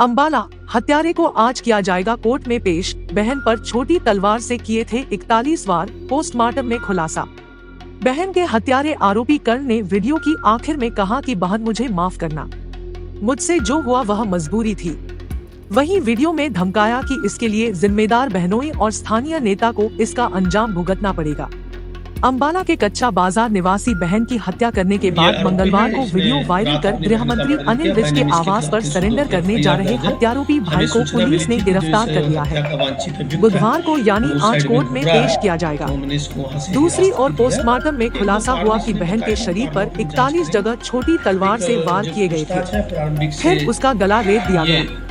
अंबाला, हत्यारे को आज किया जाएगा कोर्ट में पेश। बहन पर छोटी तलवार से किए थे 41 वार, पोस्टमार्टम में खुलासा। बहन के हत्यारे आरोपी कर्ण ने वीडियो की आखिर में कहा कि बहन मुझे माफ करना, मुझसे जो हुआ वह मजबूरी थी। वहीं वीडियो में धमकाया कि इसके लिए जिम्मेदार बहनोई और स्थानीय नेता को इसका अंजाम भुगतना पड़ेगा। अंबाला के कच्चा बाजार निवासी बहन की हत्या करने के बाद मंगलवार को वीडियो वायरल कर गृह मंत्री अनिल विज के आवास पर सरेंडर करने जा रहे हत्यारोपी भाई को पुलिस ने गिरफ्तार कर लिया है। बुधवार को यानी आज कोर्ट में पेश किया जाएगा। दूसरी ओर पोस्टमार्टम में खुलासा हुआ कि बहन के शरीर पर 41 जगह छोटी तलवार से वार किए गए थे, फिर उसका गला रेत दिया गया।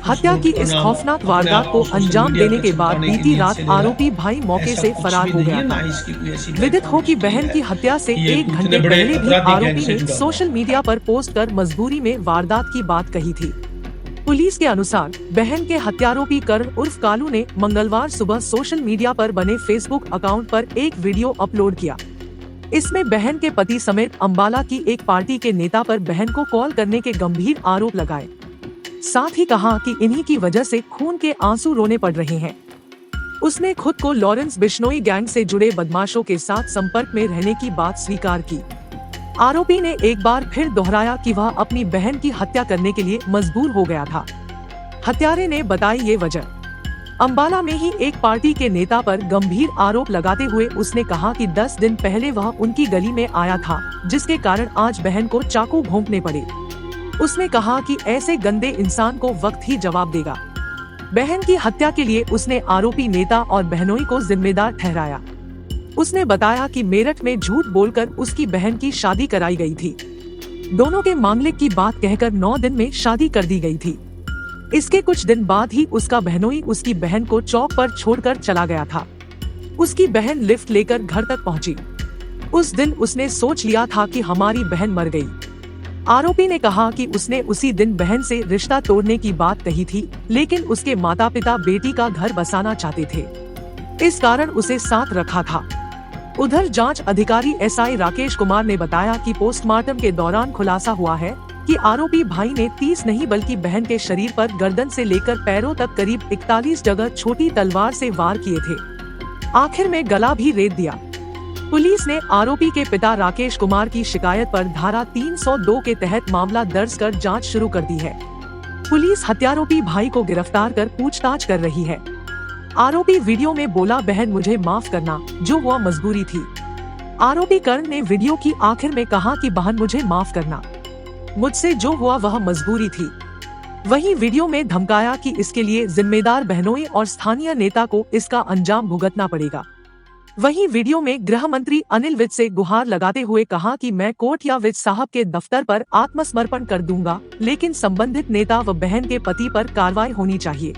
हत्या की इस खौफनाक वारदात को अंजाम देने के बाद बीती रात आरोपी भाई मौके से फरार हो गया था। विदित हो कि बहन की हत्या से 1 घंटे पहले भी आरोपी ने सोशल मीडिया पर पोस्ट कर मजबूरी में वारदात की बात कही थी। पुलिस के अनुसार बहन के हत्यारोपी कर्ण उर्फ कालू ने मंगलवार सुबह सोशल मीडिया पर बने फेसबुक अकाउंट पर एक वीडियो अपलोड किया। इसमें बहन के पति समेत अंबाला की एक पार्टी के नेता पर बहन को कॉल करने के गंभीर आरोप लगाए। साथ ही कहा कि इन्हीं की वजह से खून के आंसू रोने पड़ रहे हैं। उसने खुद को लॉरेंस बिश्नोई गैंग से जुड़े बदमाशों के साथ संपर्क में रहने की बात स्वीकार की। आरोपी ने एक बार फिर दोहराया कि वह अपनी बहन की हत्या करने के लिए मजबूर हो गया था। हत्यारे ने बताई ये वजह। अंबाला में ही एक पार्टी के नेता पर गंभीर आरोप लगाते हुए उसने कहा कि 10 दिन पहले वह उनकी गली में आया था, जिसके कारण आज बहन को चाकू भोंकने पड़े। उसने कहा कि ऐसे गंदे इंसान को वक्त ही जवाब देगा। बहन की हत्या के लिए उसने आरोपी नेता और बहनोई को जिम्मेदार ठहराया। उसने बताया कि मेरठ में झूठ बोलकर उसकी बहन की शादी कराई गई थी। दोनों के मांगलिक की बात कहकर 9 दिन में शादी कर दी गई थी। इसके कुछ दिन बाद ही उसका बहनोई उसकी बहन को चौक पर छोड़कर चला गया था। उसकी बहन लिफ्ट लेकर घर तक पहुंची। उस दिन उसने सोच लिया था कि हमारी बहन मर गई। आरोपी ने कहा कि उसने उसी दिन बहन से रिश्ता तोड़ने की बात कही थी, लेकिन उसके माता पिता बेटी का घर बसाना चाहते थे, इस कारण उसे साथ रखा था। उधर जांच अधिकारी एसआई राकेश कुमार ने बताया कि पोस्टमार्टम के दौरान खुलासा हुआ है कि आरोपी भाई ने 30 नहीं बल्कि बहन के शरीर पर गर्दन से लेकर पैरों तक करीब 41 जगह छोटी तलवार से वार किए थे। आखिर में गला भी रेत दिया। पुलिस ने आरोपी के पिता राकेश कुमार की शिकायत पर धारा 302 के तहत मामला दर्ज कर जांच शुरू कर दी है। पुलिस हत्यारोपी भाई को गिरफ्तार कर पूछताछ कर रही है। आरोपी वीडियो में बोला, बहन मुझे माफ करना, जो हुआ मजबूरी थी। आरोपी कर्ण ने वीडियो की आखिर में कहा कि बहन मुझे माफ करना, मुझसे जो हुआ वह मजबूरी थी। वहीं वीडियो में धमकाया कि इसके लिए जिम्मेदार बहनोई और स्थानीय नेता को इसका अंजाम भुगतना पड़ेगा। वहीं वीडियो में गृह मंत्री अनिल विज से गुहार लगाते हुए कहा कि मैं कोर्ट या विज साहब के दफ्तर पर आत्मसमर्पण कर दूंगा, लेकिन संबंधित नेता व बहन के पति पर कार्रवाई होनी चाहिए।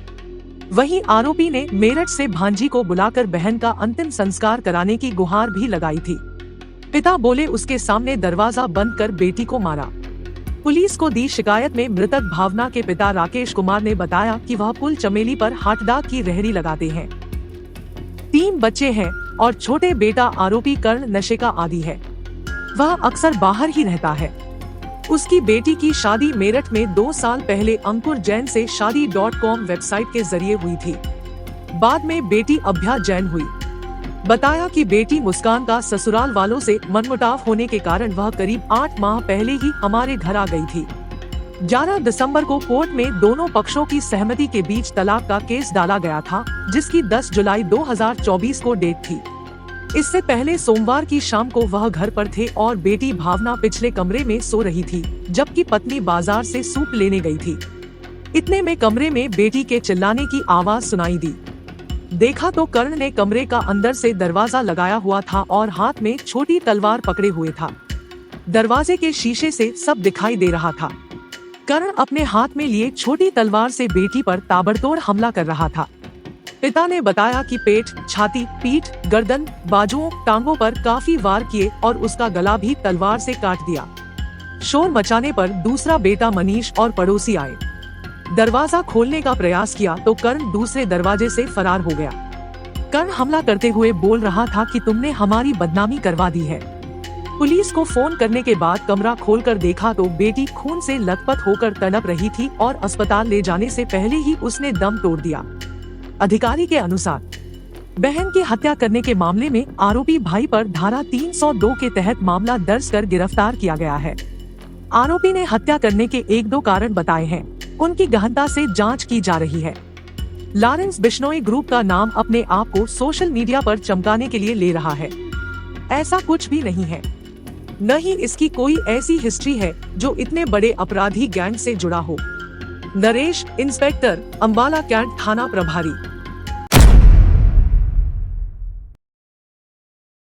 वहीं आरोपी ने मेरठ से भांजी को बुलाकर बहन का अंतिम संस्कार कराने की गुहार भी लगाई थी। पिता बोले, उसके सामने दरवाजा बंद कर बेटी को मारा। पुलिस को दी शिकायत में मृतक भावना के पिता राकेश कुमार ने बताया कि वह पुल चमेली पर हाटडाग की रेहड़ी लगाते हैं। 3 बच्चे हैं और छोटे बेटा आरोपी कर्ण नशे का आदी है। वह अक्सर बाहर ही रहता है। उसकी बेटी की शादी मेरठ में 2 साल पहले अंकुर जैन से शादी.com वेबसाइट के जरिए हुई थी। बाद में बेटी अभ्या जैन हुई। बताया कि बेटी मुस्कान का ससुराल वालों से मनमुटाव होने के कारण वह करीब 8 माह पहले ही हमारे घर आ गई थी। 11 दिसंबर को कोर्ट में दोनों पक्षों की सहमति के बीच तलाक का केस डाला गया था, जिसकी 10 जुलाई 2024 को डेट थी। इससे पहले सोमवार की शाम को वह घर पर थे और बेटी भावना पिछले कमरे में सो रही थी, जबकि पत्नी बाजार से सूप लेने गई थी। इतने में कमरे में बेटी के चिल्लाने की आवाज सुनाई दी। देखा तो कर्ण ने कमरे का अंदर से दरवाजा लगाया हुआ था और हाथ में छोटी तलवार पकड़े हुए था। दरवाजे के शीशे से सब दिखाई दे रहा था। कर्ण अपने हाथ में लिए छोटी तलवार से बेटी पर ताबड़तोड़ हमला कर रहा था। पिता ने बताया कि पेट, छाती, पीठ, गर्दन, बाजुओं, टांगों पर काफी वार किए और उसका गला भी तलवार से काट दिया। शोर मचाने पर दूसरा बेटा मनीष और पड़ोसी आए। दरवाजा खोलने का प्रयास किया तो कर्ण दूसरे दरवाजे से फरार हो गया। कर्ण हमला करते हुए बोल रहा था कि तुमने हमारी बदनामी करवा दी है। पुलिस को फोन करने के बाद कमरा खोलकर देखा तो बेटी खून से लथपथ होकर तड़प रही थी और अस्पताल ले जाने से पहले ही उसने दम तोड़ दिया। अधिकारी के अनुसार बहन की हत्या करने के मामले में आरोपी भाई पर धारा 302 के तहत मामला दर्ज कर गिरफ्तार किया गया है। आरोपी ने हत्या करने के 1-2 कारण बताए हैं। उनकी गहनता से जांच की जा रही है। लॉरेंस बिश्नोई ग्रुप का नाम अपने आप को सोशल मीडिया पर चमकाने के लिए ले रहा है। ऐसा कुछ भी नहीं है, न ही इसकी कोई ऐसी हिस्ट्री है जो इतने बड़े अपराधी गैंग से जुड़ा हो। नरेश, इंस्पेक्टर, अंबाला कैंट थाना प्रभारी।